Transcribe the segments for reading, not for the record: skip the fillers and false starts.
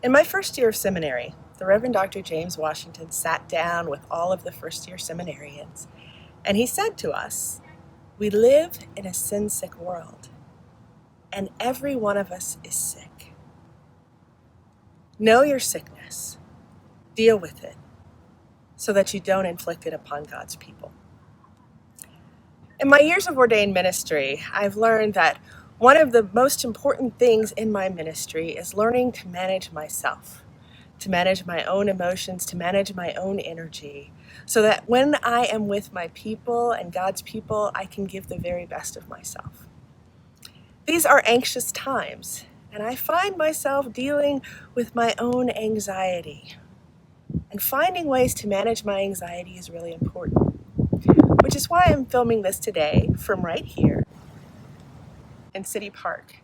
In my first year of seminary, the Reverend Dr. James Washington sat down with all of the first year seminarians, and he said to us, "We live in a sin-sick world, and every one of us is sick. Know your sickness, deal with it, so that you don't inflict it upon God's people." In my years of ordained ministry, I've learned that one of the most important things in my ministry is learning to manage myself, to manage my own emotions, to manage my own energy, so that when I am with my people and God's people, I can give the very best of myself. These are anxious times, and I find myself dealing with my own anxiety. And finding ways to manage my anxiety is really important, which is why I'm filming this today from right here in City Park,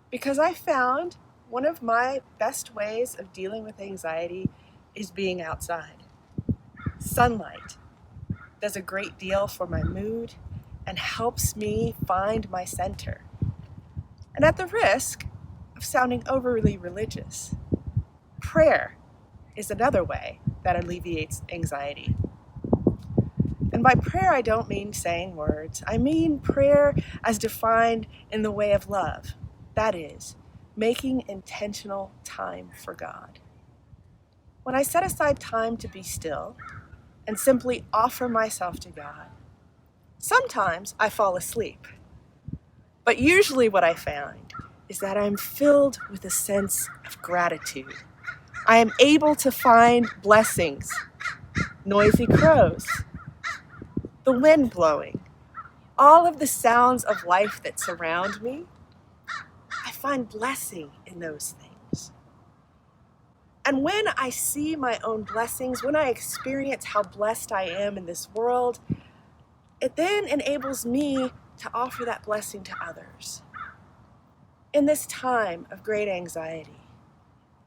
because I found one of my best ways of dealing with anxiety is being outside. Sunlight does a great deal for my mood and helps me find my center. And at the risk of sounding overly religious, prayer is another way that alleviates anxiety. And by prayer, I don't mean saying words. I mean prayer as defined in the way of love. That is, making intentional time for God. When I set aside time to be still and simply offer myself to God, sometimes I fall asleep. But usually what I find is that I'm filled with a sense of gratitude. I am able to find blessings, noisy crows, the wind blowing, all of the sounds of life that surround me. I find blessing in those things. And when I see my own blessings, when I experience how blessed I am in this world, it then enables me to offer that blessing to others. In this time of great anxiety,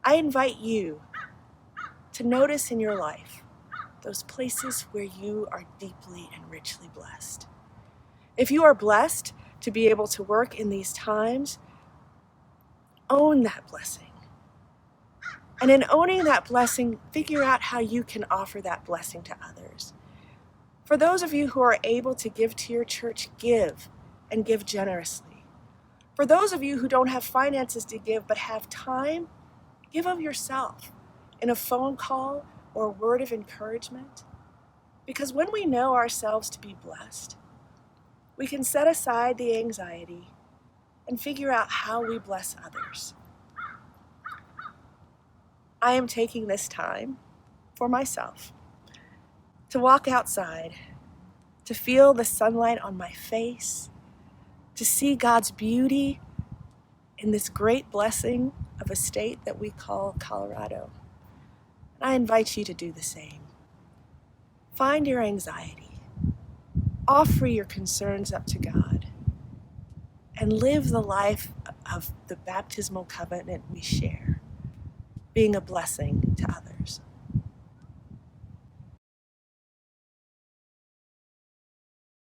I invite you to notice in your life those places where you are deeply and richly blessed. If you are blessed to be able to work in these times, own that blessing. And in owning that blessing, figure out how you can offer that blessing to others. For those of you who are able to give to your church, give, and give generously. For those of you who don't have finances to give but have time, give of yourself in a phone call or a word of encouragement. Because when we know ourselves to be blessed, we can set aside the anxiety and figure out how we bless others. I am taking this time for myself to walk outside, to feel the sunlight on my face, to see God's beauty in this great blessing of a state that we call Colorado. And I invite you to do the same. Find your anxiety, offer your concerns up to God, and live the life of the baptismal covenant we share, being a blessing to others.